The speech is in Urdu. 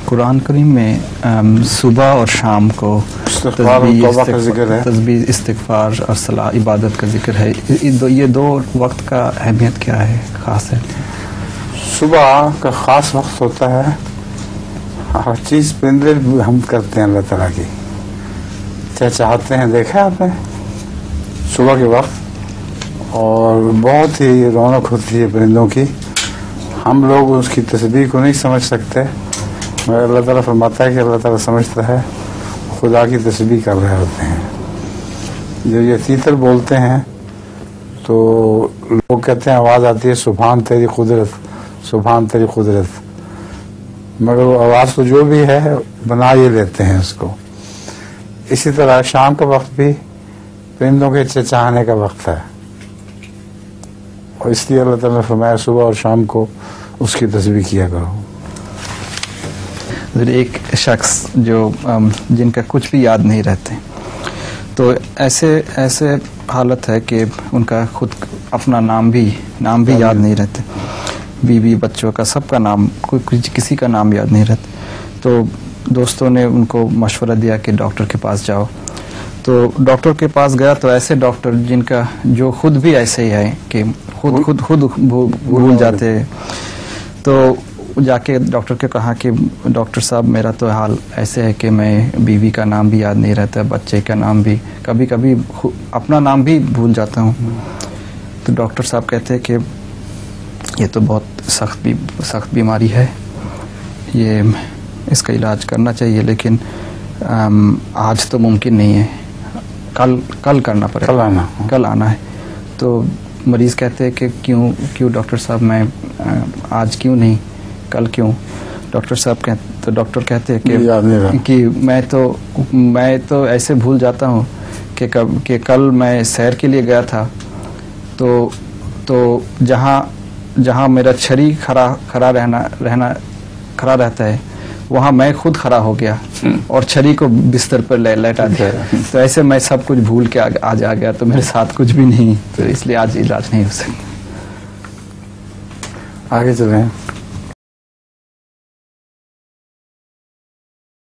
قرآن کریم میں صبح اور شام کو تسبیح، استغفار اور صلاح عبادت کا ذکر ہے. یہ دو وقت کا اہمیت کیا ہے، خاص ہے؟ صبح کا خاص وقت ہوتا ہے، ہر چیز پرندے ہم کرتے ہیں اللہ تعالیٰ کی، کیا چاہتے ہیں دیکھا آپ نے صبح کے وقت، اور بہت ہی رونق ہوتی ہے پرندوں کی. ہم لوگ اس کی تسبیح کو نہیں سمجھ سکتے، مگر اللہ تعالیٰ فرماتا ہے کہ اللہ تعالیٰ سمجھتا ہے، خدا کی تسبیح کر رہے ہوتے ہیں. جب یہ تیتر بولتے ہیں تو لوگ کہتے ہیں آواز آتی ہے سبحان تیری قدرت، سبحان تیری قدرت، مگر وہ آواز تو جو بھی ہے بنا یہ لیتے ہیں اس کو. اسی طرح شام کا وقت بھی پرندوں کے چہچہانے کا وقت ہے، اور اس لیے اللہ تعالیٰ نے فرمایا صبح اور شام کو اس کی تسبیح کیا کرو. ایک شخص جو جن کا کچھ بھی یاد نہیں رہتے، تو ایسے حالت ہے کہ ان کا خود اپنا نام بھی یاد نہیں رہتے، بیوی بچوں کا سب کا نام، کسی کا نام یاد نہیں رہتا. تو دوستوں نے ان کو مشورہ دیا کہ ڈاکٹر کے پاس جاؤ. تو ڈاکٹر کے پاس گیا تو ایسے ڈاکٹر جن کا جو خود بھی ایسے ہی ہے کہ خود بھول جاتے، تو جا کے ڈاکٹر کے کہا کہ ڈاکٹر صاحب میرا تو حال ایسے ہے کہ میں بیوی کا نام بھی یاد نہیں رہتا، بچے کا نام بھی، کبھی کبھی اپنا نام بھی بھول جاتا ہوں. تو ڈاکٹر صاحب کہتے ہیں کہ یہ تو بہت سخت بیماری ہے، یہ اس کا علاج کرنا چاہیے، لیکن آج تو ممکن نہیں ہے، کل کرنا پڑے گا، کل آنا ہے. تو مریض کہتے ہیں کہ کیوں ڈاکٹر صاحب، میں آج کیوں نہیں، کل کیوں؟ ڈاکٹر صاحب تو ڈاکٹر کہتے ہیں کہ میں تو ایسے بھول جاتا ہوں کہ کل میں سیر کے لیے گیا تھا، تو جہاں میرا چھری کھڑا رہتا ہے وہاں میں خود کھڑا ہو گیا اور چھری کو بستر پر لیٹا دیا. تو ایسے میں سب کچھ بھول کے آج آ گیا، تو میرے ساتھ کچھ بھی نہیں، تو اس لیے آج علاج نہیں ہو سکتا. آگے چلیں.